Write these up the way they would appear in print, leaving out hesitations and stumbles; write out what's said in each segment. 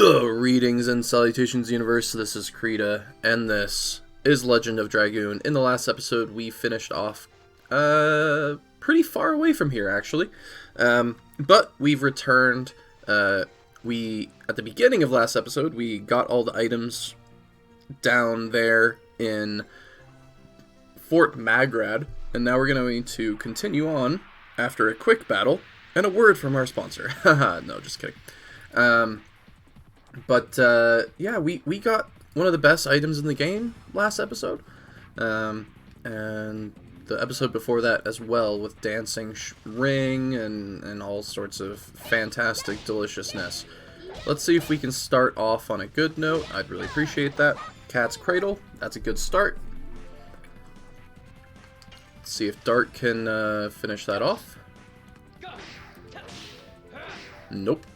Greetings and salutations, universe. This is Creeta, and this is Legend of Dragoon. In the last episode, we finished off pretty far away from here, actually. But we've returned. At the beginning of last episode, we got all the items down there in Fort Magrad, and now we're going to continue on after a quick battle and a word from our sponsor. Haha, no, just kidding. Yeah, we got one of the best items in the game last episode, and the episode before that as well, with dancing ring and all sorts of fantastic deliciousness. Let's see if we can start off on a good note. I'd really appreciate that. Cat's Cradle, that's a good start. Let's see if Dart can finish that off. Nope.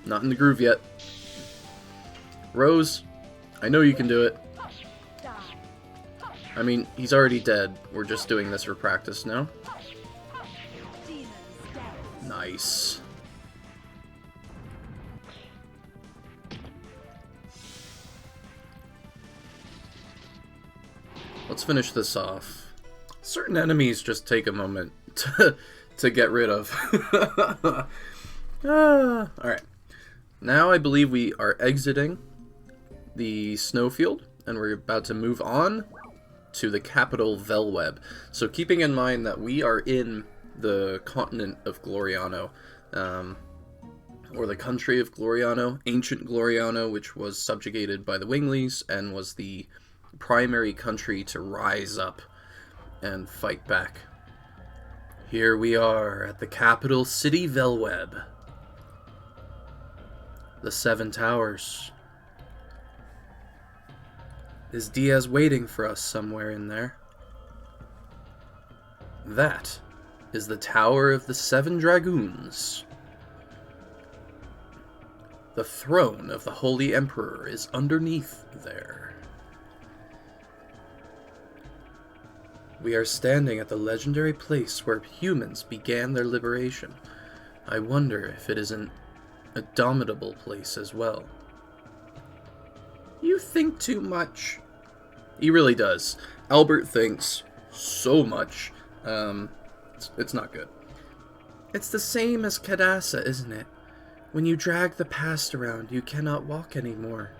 Not in the groove yet. Rose, I know you can do it. I mean, he's already dead. We're just doing this for practice now. Nice. Let's finish this off. Certain enemies just take a moment to get rid of. Alright. Now I believe we are exiting the snowfield, and we're about to move on to the capital, Vellweb. So keeping in mind that we are in the continent of Gloriano, or the country of Gloriano, ancient Gloriano, which was subjugated by the Winglies and was the primary country to rise up and fight back. Here we are at the capital city, Vellweb. The Seven Towers. Is Diaz waiting for us somewhere in there? That is the Tower of the Seven Dragoons. The throne of the Holy Emperor is underneath there. We are standing at the legendary place where humans began their liberation. I wonder if it is an indomitable place as well. You think too much. He really does. Albert thinks so much. It's not good. It's the same as Kadasa, isn't it? When you drag the past around, you cannot walk anymore.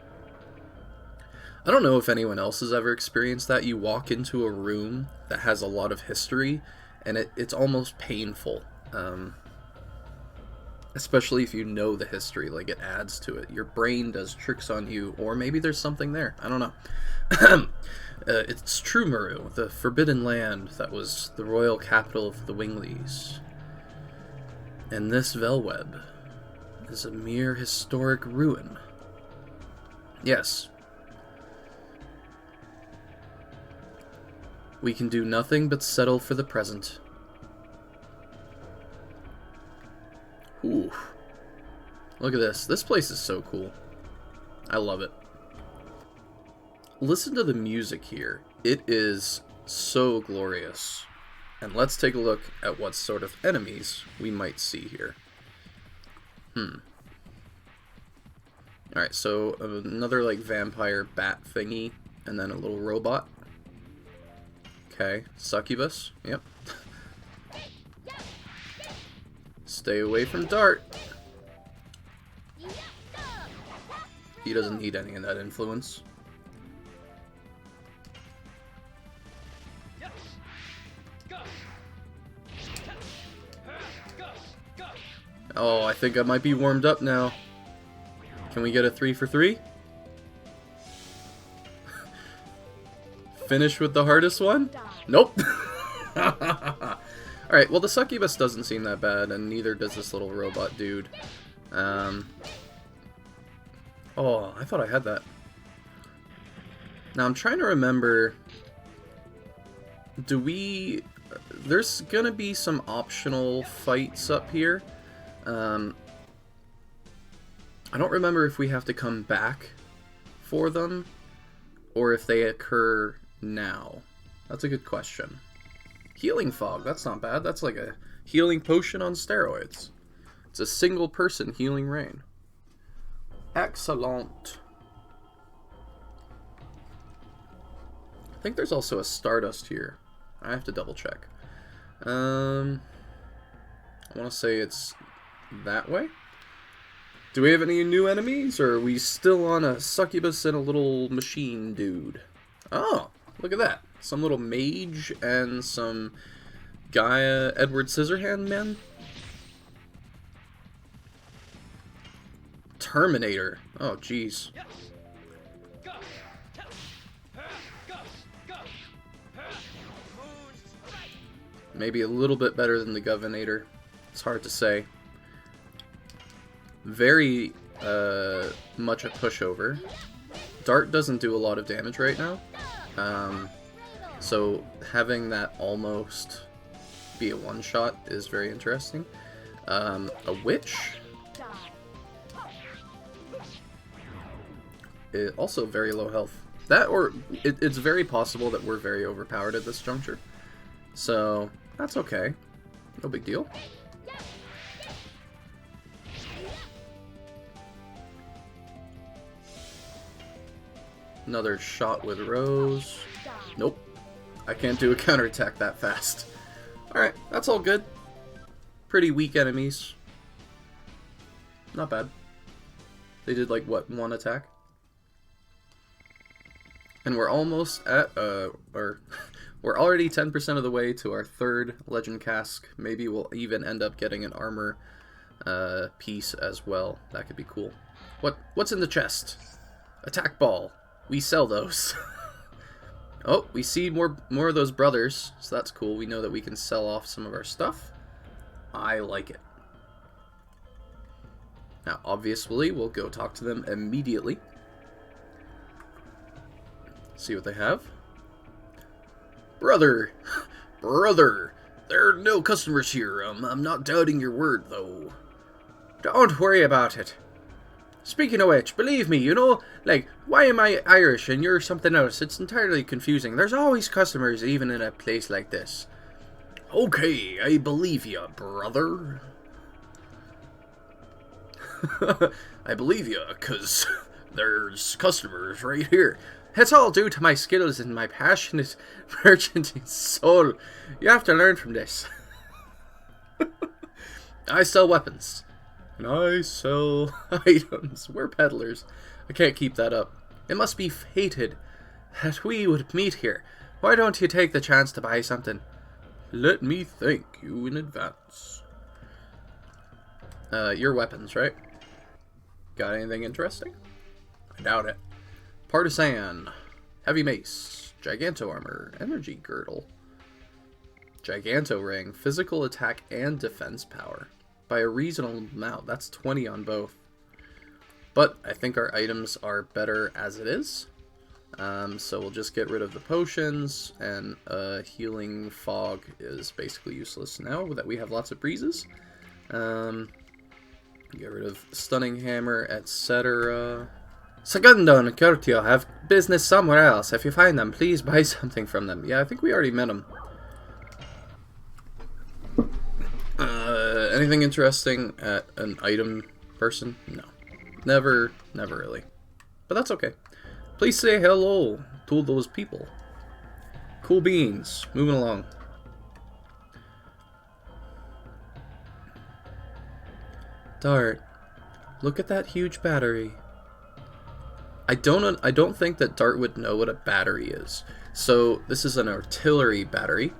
I don't know if anyone else has ever experienced that. You walk into a room that has a lot of history, and it's almost painful. Especially if you know the history, like it adds to it. Your brain does tricks on you, or maybe there's something there. I don't know. It's Trumaru, the Forbidden Land that was the royal capital of the Winglies. And this Vellweb is a mere historic ruin. Yes. We can do nothing but settle for the present. Ooh. Look at this. This place is so cool. I love it. Listen to the music here. It is so glorious. And let's take a look at what sort of enemies we might see here. Alright, so another like vampire bat thingy, and then a little robot. Okay, succubus. Yep. Stay away from Dart. He doesn't need any of that influence. Oh, I think I might be warmed up now. Can we get a 3 for 3? Finish with the hardest one? Nope. Alright, well the succubus doesn't seem that bad, and neither does this little robot dude. Oh, I thought I had that. Now I'm trying to remember... There's gonna be some optional fights up here. I don't remember if we have to come back for them, or if they occur now. That's a good question. Healing Fog, that's not bad. That's like a healing potion on steroids. It's a single person healing rain. Excellent. I think there's also a Stardust here. I have to double check. I want to say it's that way. Do we have any new enemies, or are we still on a succubus and a little machine dude? Oh, look at that. Some little mage and some Gaia Edward Scissorhand men. Terminator. Oh, jeez. Maybe a little bit better than the Governator. It's hard to say. Very much a pushover. Dart doesn't do a lot of damage right now. So having that almost be a one-shot is very interesting. A Witch. Also very low health. That, or it's very possible that we're very overpowered at this juncture. So that's okay. No big deal. Another shot with Rose. Nope. I can't do a counterattack that fast. Alright, that's all good. Pretty weak enemies. Not bad. They did like, what, one attack? And we're almost at, we're already 10% of the way to our third Legend Cask. Maybe we'll even end up getting an armor piece as well. That could be cool. What's in the chest? Attack ball. We sell those. Oh, we see more of those brothers, so that's cool. We know that we can sell off some of our stuff. I like it. Now, obviously, we'll go talk to them immediately. See what they have. Brother! Brother! There are no customers here. I'm not doubting your word, though. Don't worry about it. Speaking of which, believe me, you know, like, why am I Irish and you're something else? It's entirely confusing. There's always customers, even in a place like this. Okay, I believe you, brother. I believe you, 'cause there's customers right here. It's all due to my skills and my passionate merchanting soul. You have to learn from this. I sell weapons. And I sell items. We're peddlers. I can't keep that up. It must be fated that we would meet here. Why don't you take the chance to buy something? Let me thank you in advance. Your weapons, right? Got anything interesting? I doubt it. Partisan. Heavy mace. Giganto armor. Energy girdle. Giganto ring. Physical attack and defense power. By a reasonable amount. That's 20 on both. But I think our items are better as it is. So we'll just get rid of the potions, and healing fog is basically useless now that we have lots of breezes. Get rid of stunning hammer, etc. Segundo and Curtio have business somewhere else. If you find them, please buy something from them. Yeah, I think we already met them. Anything interesting at an item person? No. Never really. But that's okay. Please say hello to those people. Cool beans. Moving along. Dart, look at that huge battery. I don't think that Dart would know what a battery is. So this is an artillery battery.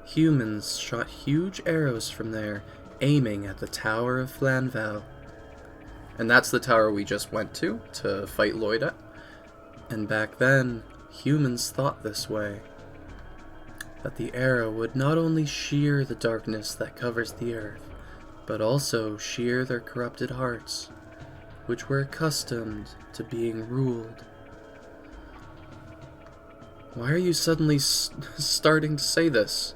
Humans shot huge arrows from there, aiming at the Tower of Flanvel. And that's the tower we just went to fight Lloyd at. And back then, humans thought this way. That the arrow would not only shear the darkness that covers the earth, but also shear their corrupted hearts, which were accustomed to being ruled. Why are you suddenly starting to say this?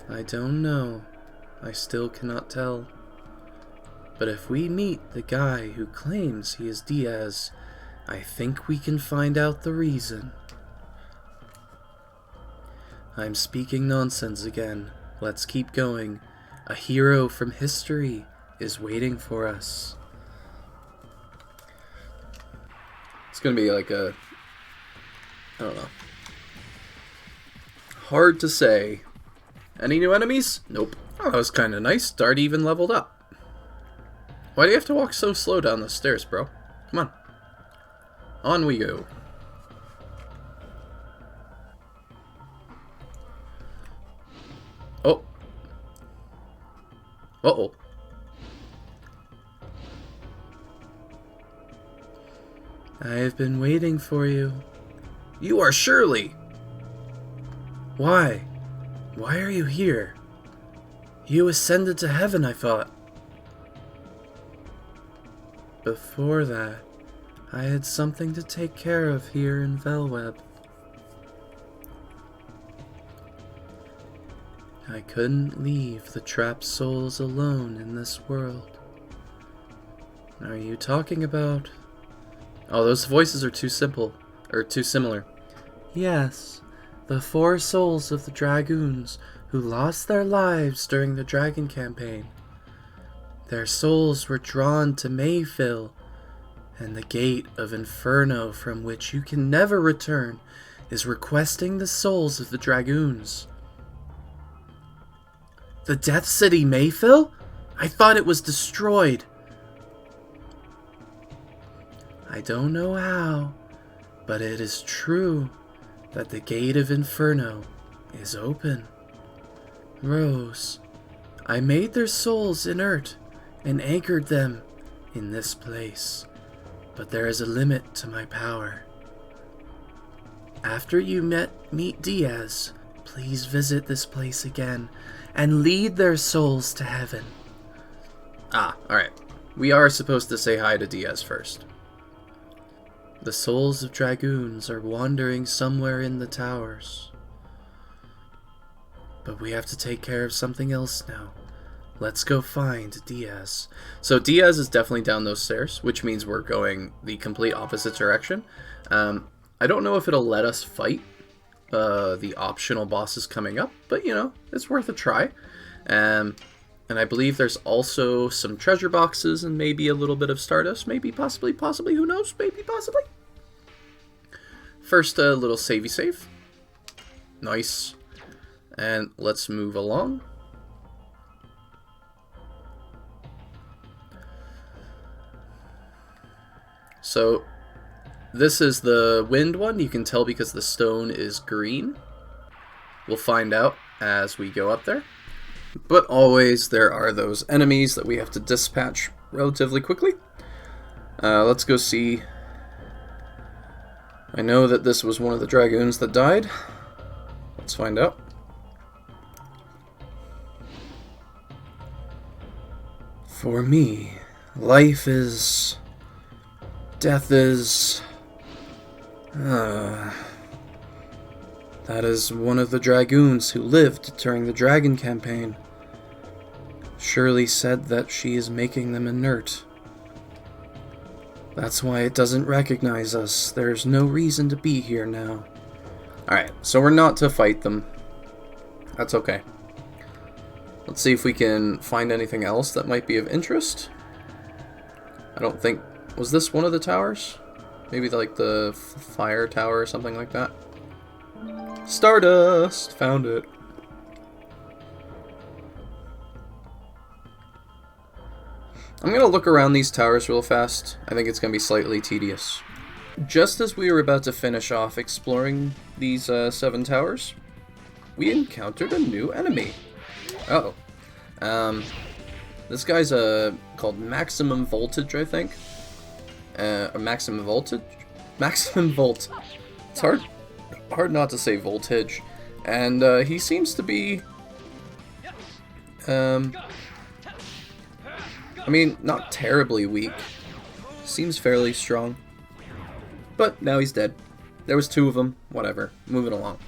I don't know. I still cannot tell. But if we meet the guy who claims he is Diaz, I think we can find out the reason. I'm speaking nonsense again. Let's keep going. A hero from history is waiting for us. It's gonna be like a... I don't know. Hard to say. Any new enemies? Nope. Oh, that was kind of nice. Dart even leveled up. Why do you have to walk so slow down the stairs, bro? Come on. On we go. Oh. Uh-oh. I have been waiting for you. You are Shirley! Why? Why are you here? You ascended to heaven, I thought. Before that, I had something to take care of here in Vellweb. I couldn't leave the trapped souls alone in this world. Are you talking about... Oh, those voices are too simple, or too similar. Yes, the 4 souls of the Dragoons who lost their lives during the Dragon campaign. Their souls were drawn to Mayfill, and the gate of Inferno from which you can never return is requesting the souls of the Dragoons. The Death City Mayfill? I thought it was destroyed. I don't know how, but it is true that the gate of Inferno is open. Rose, I made their souls inert and anchored them in this place, but there is a limit to my power. After you meet Diaz, please visit this place again and lead their souls to heaven. Ah, alright. We are supposed to say hi to Diaz first. The souls of Dragoons are wandering somewhere in the towers. But we have to take care of something else now. Let's go find Diaz. So Diaz is definitely down those stairs, which means we're going the complete opposite direction. I don't know if it'll let us fight the optional bosses coming up, but you know, it's worth a try. And I believe there's also some treasure boxes and maybe a little bit of Stardust. Maybe, possibly, who knows? Maybe, possibly. First, a little savey save. Nice. And let's move along. So, this is the wind one. You can tell because the stone is green. We'll find out as we go up there. But always there are those enemies that we have to dispatch relatively quickly. Let's go see. I know that this was one of the Dragoons that died. Let's find out. For me, life is... death is... That is one of the Dragoons who lived during the Dragon campaign. Shirley said that she is making them inert. That's why it doesn't recognize us. There's no reason to be here now. Alright, so we're not to fight them. That's okay. Let's see if we can find anything else that might be of interest. I don't think... Was this one of the towers? Maybe like the fire tower or something like that? Stardust! Found it. I'm going to look around these towers real fast. I think it's going to be slightly tedious. Just as we were about to finish off exploring these 7 towers, we encountered a new enemy. Uh oh. This guy's called Maximum Voltage, I think. Or Maximum Voltage? Maximum Volt. It's hard not to say voltage. And he seems to be... I mean, not terribly weak. Seems fairly strong. But now he's dead. There was 2 of them. Whatever. Moving along.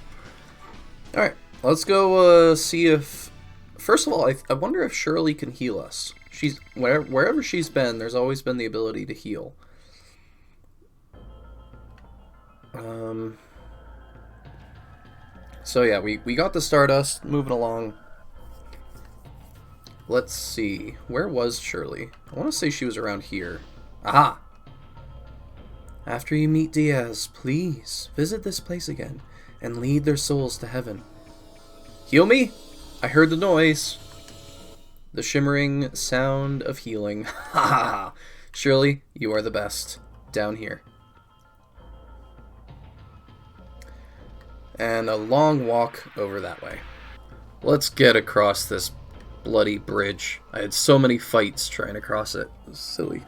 Alright, let's go see if... First of all, I wonder if Shirley can heal us. She's wherever she's been, there's always been the ability to heal. So yeah, we got the Stardust. Moving along. Let's see. Where was Shirley? I want to say she was around here. Aha! After you meet Diaz, please visit this place again and lead their souls to heaven. Heal me? I heard the noise. The shimmering sound of healing. Ha ha ha. Surely, you are the best. Down here. And a long walk over that way. Let's get across this bloody bridge. I had so many fights trying to cross it. It was silly.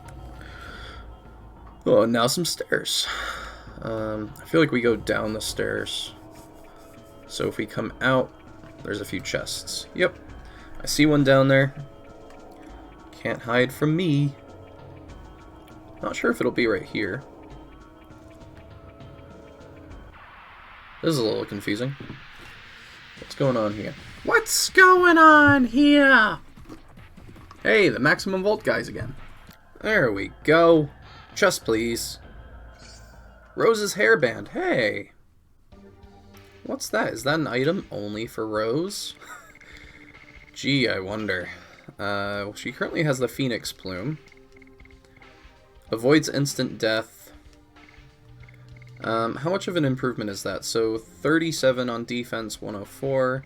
Oh, and now some stairs. I feel like we go down the stairs. So if we come out, there's a few chests. Yep. I see one down there. Can't hide from me. Not sure if it'll be right here. This is a little confusing. What's going on here? What's going on here? Hey, the maximum volt guys again. There we go. Chest, please. Rose's hairband. Hey. What's that? Is that an item only for Rose? Gee, I wonder. Well, she currently has the Phoenix Plume. Avoids instant death. How much of an improvement is that? So 37 on defense, 104.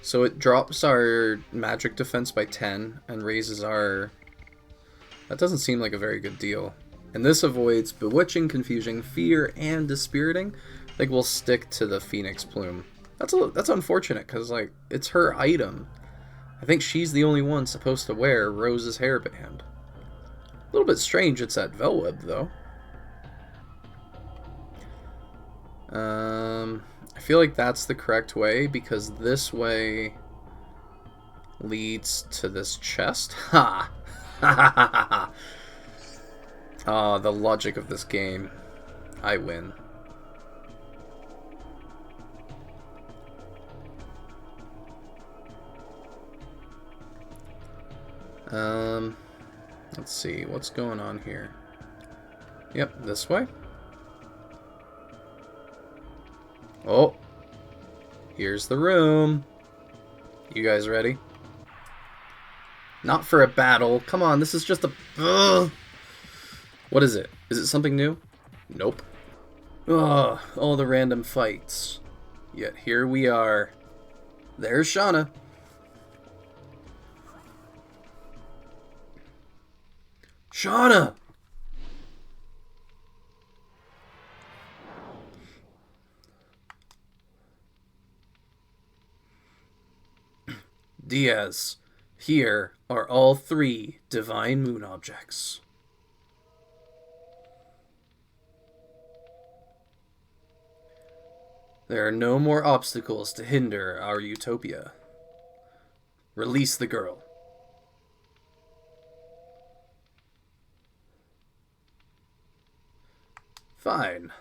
So it drops our magic defense by 10 and raises our... That doesn't seem like a very good deal. And this avoids bewitching, confusing, fear, and dispiriting. I think we'll stick to the Phoenix Plume. That's unfortunate, because, like, it's her item. I think she's the only one supposed to wear Rose's hairband. A little bit strange it's at Vellweb, though. I feel like that's the correct way, because this way leads to this chest. Ha! Ha ha ha ha! Ah, the logic of this game. I win. Let's see, what's going on here? Yep, this way. Oh, here's the room. You guys ready? Not for a battle. Come on, this is just a... Ugh. What is it? Is it something new? Nope. Ugh, all the random fights. Yet here we are. There's Shana. Shana! Diaz, here are all 3 divine moon objects. There are no more obstacles to hinder our utopia. Release the girl. Fine.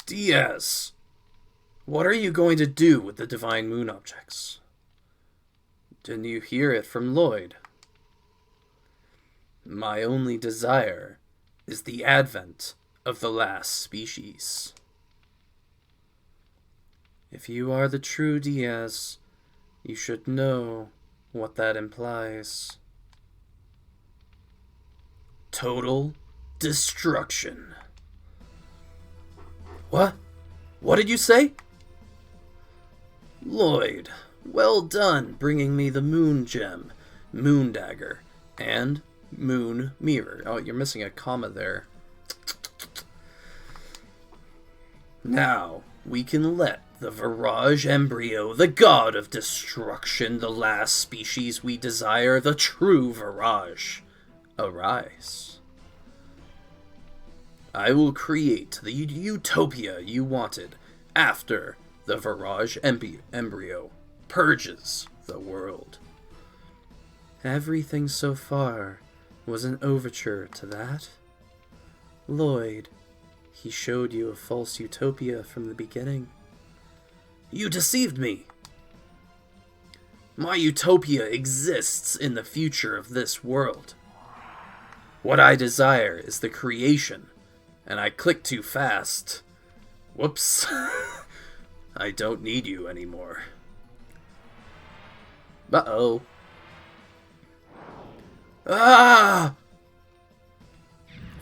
Diaz, what are you going to do with the divine moon objects? Didn't you hear it from Lloyd? My only desire is the advent of the last species. If you are the true Diaz, you should know what that implies. Total destruction. What? What did you say? Lloyd, well done bringing me the moon gem, moon dagger, and moon mirror. Oh, you're missing a comma there. Now, we can let the Virage Embryo, the god of destruction, the last species we desire, the true Virage, arise. I will create the utopia you wanted after the Virage Embryo purges the world. Everything so far was an overture to that. Lloyd, he showed you a false utopia from the beginning. You deceived me. My utopia exists in the future of this world. What I desire is the creation, and I clicked too fast. Whoops. I don't need you anymore. Uh-oh. Ah!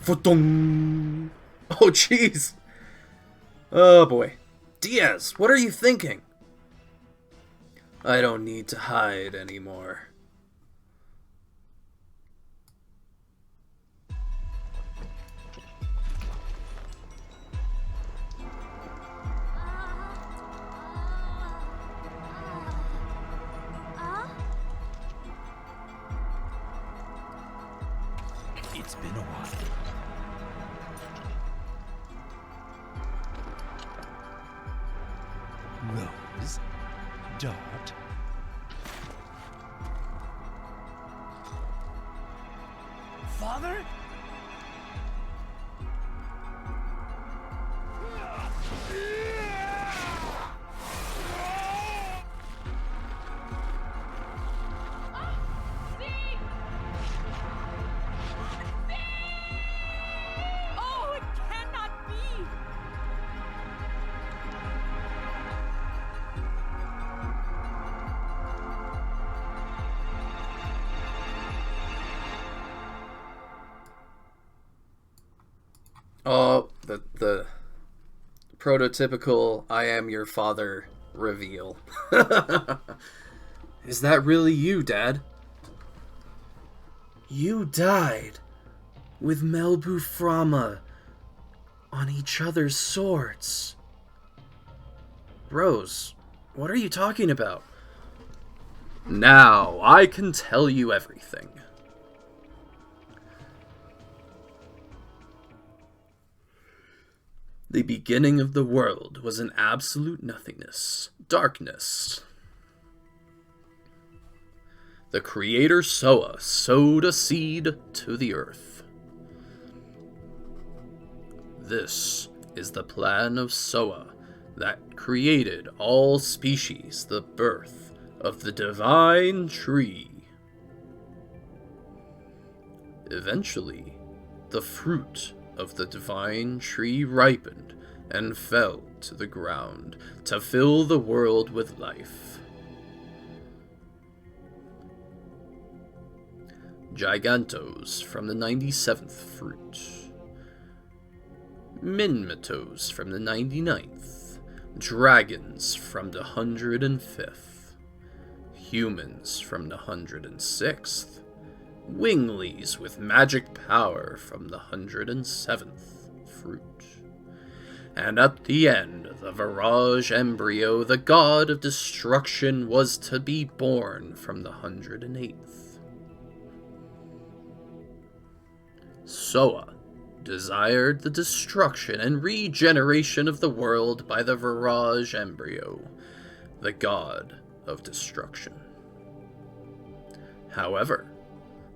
Futung! Oh, jeez! Oh, boy. Diaz, what are you thinking? I don't need to hide anymore. It's been a while. Rose, Dart. Father? Oh, it cannot be! Oh, the prototypical I am your father reveal. Is that really you, Dad? You died with Melbu Frama on each other's swords. Rose, what are you talking about? Now I can tell you everything. The beginning of the world was an absolute nothingness, darkness. The creator Soa sowed a seed to the earth. This is the plan of Soa that created all species, the birth of the divine tree. Eventually, the fruit of the divine tree ripened and fell to the ground to fill the world with life. Gigantos from the 97th fruit. Minmatos from the 99th. Dragons from the 105th. Humans from the 106th. Winglies with magic power from the 107th fruit. And at the end, the Virage embryo, the god of destruction, was to be born from the 108th. Soa desired the destruction and regeneration of the world by the Virage embryo, the god of destruction. However,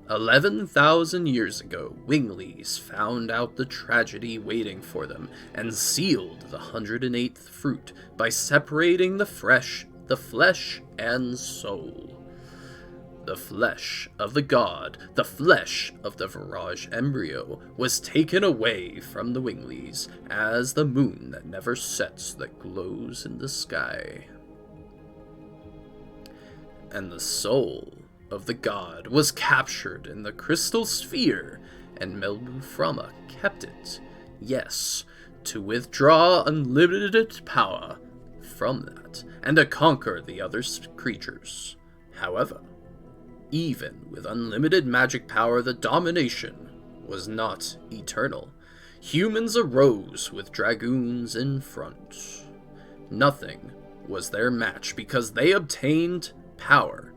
11,000 years ago, Winglies found out the tragedy waiting for them and sealed the 108th fruit by separating the flesh and soul. The flesh of the god, the flesh of the Virage embryo, was taken away from the Winglies as the moon that never sets that glows in the sky. And the soul of the god was captured in the crystal sphere, and Melbu Frama kept it, yes, to withdraw unlimited power from that, and to conquer the other creatures. However, even with unlimited magic power, the domination was not eternal. Humans arose with dragoons in front. Nothing was their match because they obtained power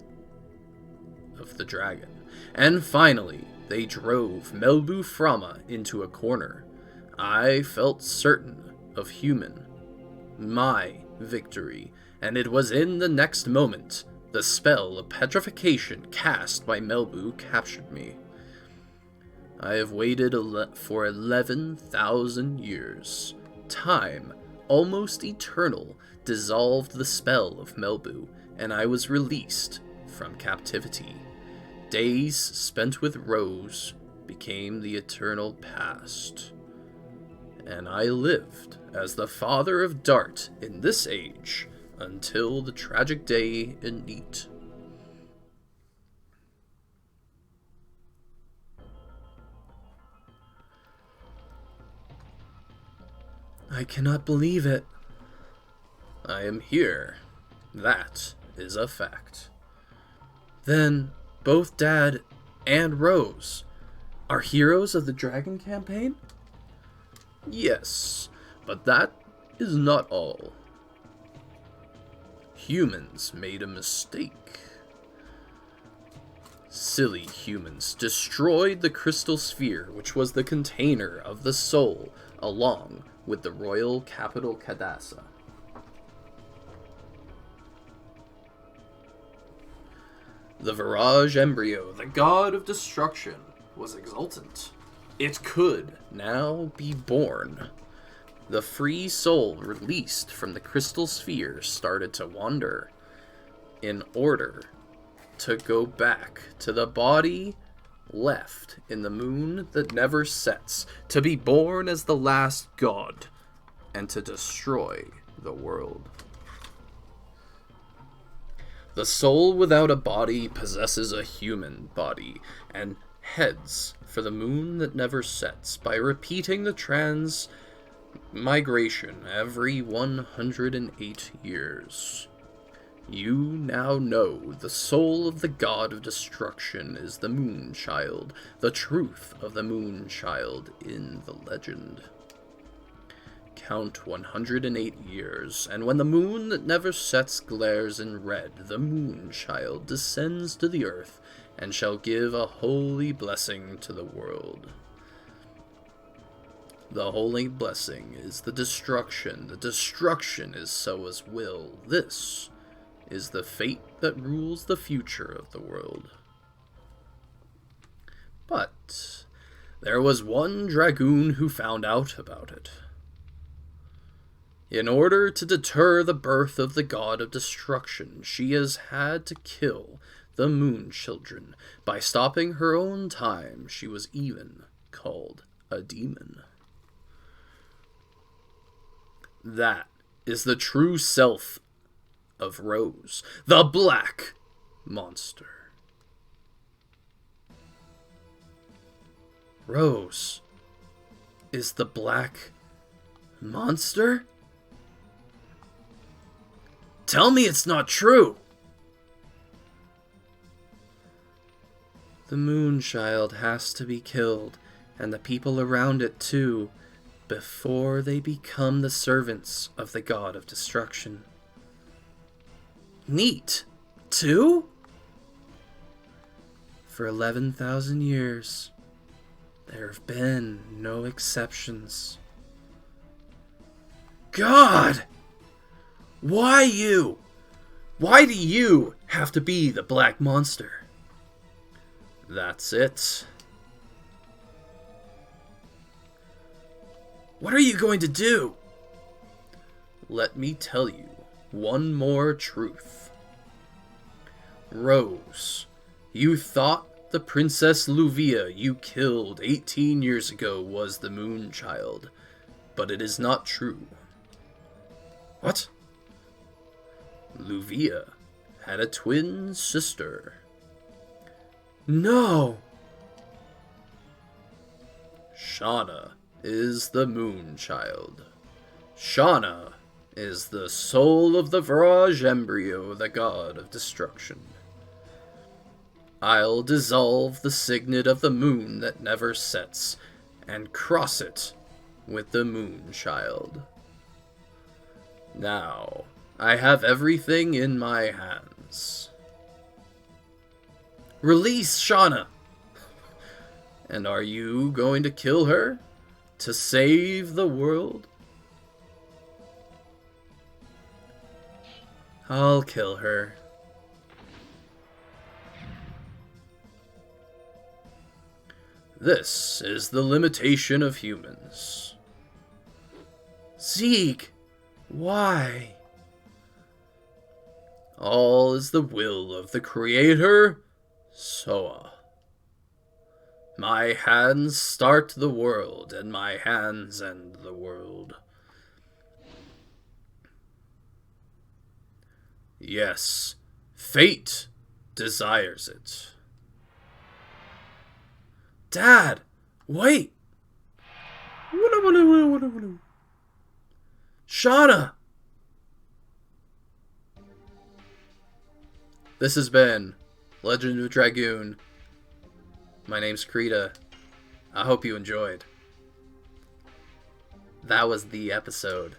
of the dragon. And finally, they drove Melbu Frama into a corner. I felt certain of my victory, and it was in the next moment the spell of petrification cast by Melbu captured me. I have waited for 11,000 years. Time, almost eternal, dissolved the spell of Melbu, and I was released from captivity. Days spent with Rose became the eternal past, and I lived as the father of Dart in this age until the tragic day in Neat. I cannot believe it. I am here. That is a fact. Then, both Dad and Rose are heroes of the Dragon campaign? Yes, but that is not all. Humans made a mistake. Silly humans destroyed the crystal sphere, which was the container of the soul, along with the royal capital Kadasa. The Virage embryo, the god of destruction, was exultant. It could now be born. The free soul released from the crystal sphere started to wander, in order to go back to the body left in the moon that never sets, to be born as the last god, and to destroy the world. The soul without a body possesses a human body, and heads for the moon that never sets by repeating the transmigration every 108 years. You now know the soul of the god of destruction is the moon child, the truth of the moon child in the legend. Count 108 years, and when the moon that never sets glares in red, the moon child descends to the earth and shall give a holy blessing to the world. The holy blessing is the destruction is Soa's will. This is the fate that rules the future of the world. But there was one Dragoon who found out about it. In order to deter the birth of the god of destruction, she has had to kill the moon children. By stopping her own time, she was even called a demon. That is the true self of Rose, the black monster. Rose is the black monster? Tell me it's not true! The moon child has to be killed, and the people around it too, before they become the servants of the god of destruction. Neat. Two? For 11,000 years, there have been no exceptions. God! Why you? Why do you have to be the black monster? That's it. What are you going to do? Let me tell you one more truth. Rose, you thought the Princess Luvia you killed 18 years ago was the moon child, but it is not true. What? Luvia had a twin sister. No! Shana is the moon child. Shana is the soul of the Virage embryo, the god of destruction. I'll dissolve the signet of the moon that never sets, and cross it with the moon child. Now, I have everything in my hands. Release Shana! And are you going to kill her? To save the world? I'll kill her. This is the limitation of humans. Zeke, why? All is the will of the Creator, Soa. My hands start the world, and my hands end the world. Yes, fate desires it. Dad, wait! Shana! This has been Legend of Dragoon. My name's Creeta. I hope you enjoyed. That was the episode.